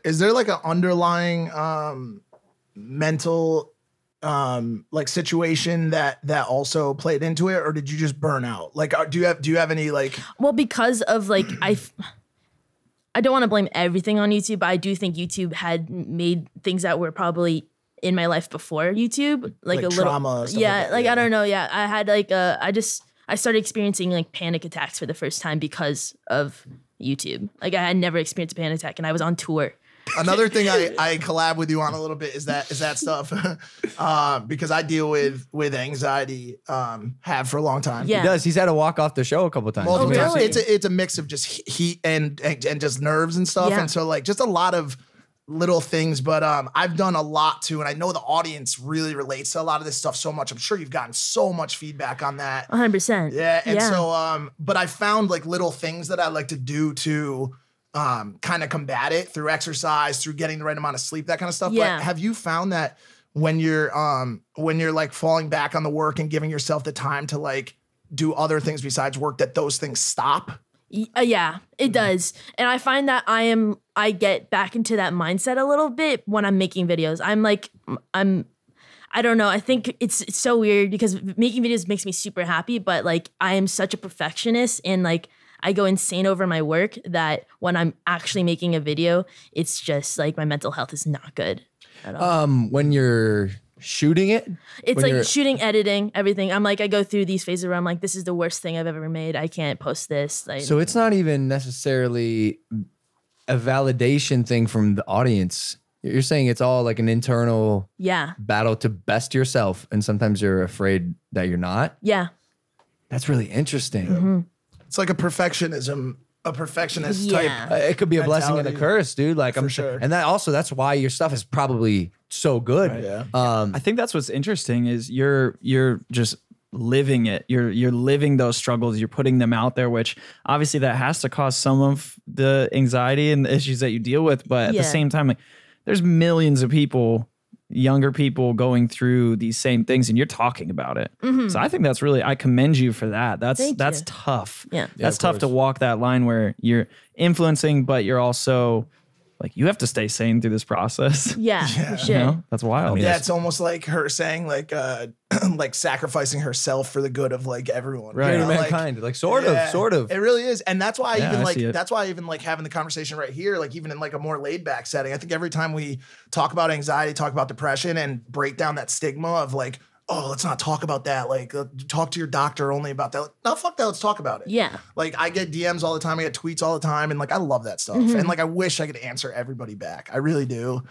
Is there like an underlying mental like situation that also played into it, or did you just burn out? Like, do you have any like? Well, because of like I don't want to blame everything on YouTube, but I do think YouTube had made things that were probably in my life before YouTube, like a little trauma. Stuff yeah, like that, like I don't know. Yeah, I had like I started experiencing like panic attacks for the first time because of YouTube. Like I had never experienced a panic attack, and I was on tour. Another thing I collab with you on a little bit is that stuff because I deal with anxiety, have for a long time. Yeah. He does. He's had to walk off the show a couple times. Oh, really? It's a mix of just heat and just nerves and stuff, Yeah. and so like just a lot of little things. But I've done a lot too, and I know the audience really relates to a lot of this stuff so much. I'm sure you've gotten so much feedback on that. 100%. Yeah, and so but I found like little things that I like to do to kind of combat it through exercise, through getting the right amount of sleep, that kind of stuff. Yeah. But have you found that when you're like falling back on the work and giving yourself the time to like do other things besides work, that those things stop? Yeah, it does. And I find that I get back into that mindset a little bit when I'm making videos. I don't know. I think it's so weird because making videos makes me super happy, but like I am such a perfectionist and like I go insane over my work that when I'm actually making a video, it's just like my mental health is not good at all. When you're shooting it, It's like shooting, editing, everything. I'm like, I go through these phases where I'm like, this is the worst thing I've ever made. I can't post this. Like, so it's not even necessarily a validation thing from the audience. You're saying it's all like an internal battle to best yourself. And sometimes you're afraid that you're not. Yeah. That's really interesting. Mm-hmm. It's like a perfectionist type. It could be a blessing and a mentality. curse, dude. Like I'm sure. And that's why your stuff is probably so good. Right, yeah. I think that's what's interesting is you're just living it. You're living those struggles. You're putting them out there, which obviously that has to cause some of the anxiety and the issues that you deal with. But at the same time, like there's millions of people, younger people going through these same things, and you're talking about it. Mm-hmm. So I think that's really, I commend you for that. That's Thank you. tough. Yeah. That's tough to walk that line where you're influencing, but you're also like, you have to stay sane through this process. Yeah, for sure. You know? That's wild. Yeah, it's almost like her saying like like sacrificing herself for the good of like everyone. Right, You know, mankind. Like sort of. It really is. And that's why I see it. that's why I even like having the conversation right here, like even in like a more laid back setting. I think every time we talk about anxiety, talk about depression, and break down that stigma of like, oh, let's not talk about that. Like, talk to your doctor only about that. No, fuck that. Let's talk about it. Yeah. Like, I get DMs all the time. I get tweets all the time. And, like, I love that stuff. And, like, I wish I could answer everybody back. I really do.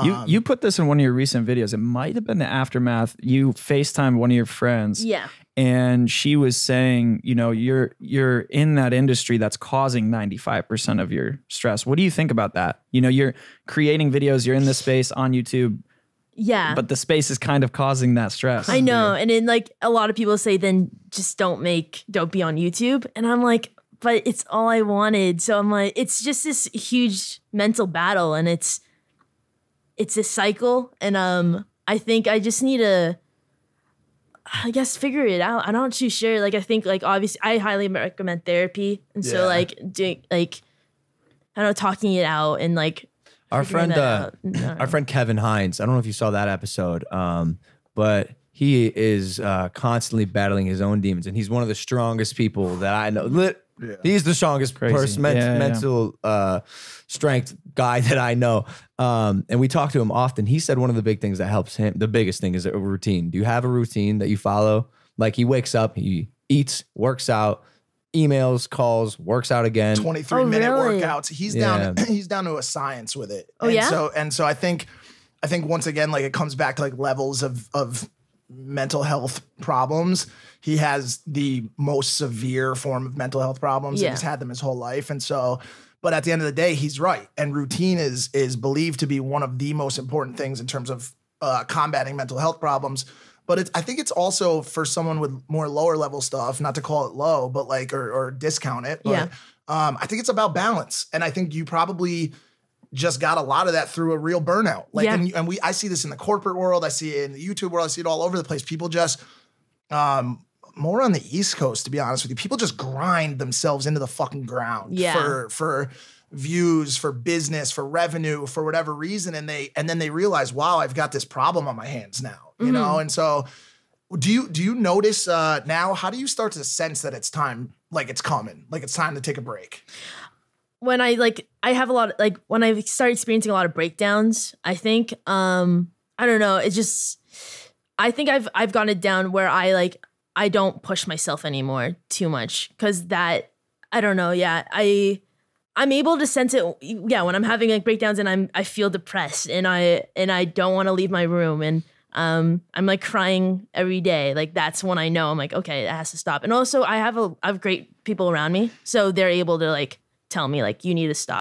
You put this in one of your recent videos. It might have been the aftermath. You FaceTimed one of your friends. Yeah. And she was saying, you know, you're in that industry that's causing 95% of your stress. What do you think about that? You know, you're creating videos, you're in this space on YouTube. Yeah. But the space is kind of causing that stress. I know. And then like a lot of people say, then just don't be on YouTube. And I'm like, but it's all I wanted. So I'm like, it's just this huge mental battle, and it's a cycle. And I think I just need to, I guess, figure it out. I'm not too sure. Like, I think like obviously I highly recommend therapy. And so like doing like, I don't know, talking it out and like, Our friend Kevin Hines, I don't know if you saw that episode, but he is constantly battling his own demons, and he's one of the strongest people that I know. He's the strongest person, mental strength guy that I know. And we talk to him often. He said one of the big things that helps him, the biggest thing is a routine. Do you have a routine that you follow? Like he wakes up, he eats, works out, emails, calls, works out again. 23-minute really? workouts. He's down to a science with it. Oh, yeah? So I think once again, like it comes back to like levels of mental health problems. He has the most severe form of mental health problems. Yeah. And he's had them his whole life. And so, but at the end of the day, he's right. And routine is believed to be one of the most important things in terms of combating mental health problems. But I think it's also for someone with more lower level stuff, not to call it low, but like, or discount it. But I think it's about balance. And I think you probably just got a lot of that through a real burnout. Like, I see this in the corporate world. I see it in the YouTube world. I see it all over the place. People just, more on the East Coast, to be honest with you, people just grind themselves into the fucking ground for views, for business, for revenue, for whatever reason, and then they realize, wow, I've got this problem on my hands now, you know? And so do you notice now, how do you start to sense that it's time, like it's coming, like it's time to take a break? When I have a lot of, like, when I start experiencing a lot of breakdowns, I think, I don't know, it just, I think I've gotten it down where I don't push myself anymore too much, because that, I don't know, yeah, I'm able to sense it, yeah, when I'm having like breakdowns and I feel depressed and I don't want to leave my room, and I'm like crying every day. Like, that's when I know I'm like, okay, it has to stop. And also I have great people around me, so they're able to like tell me like, you need to stop.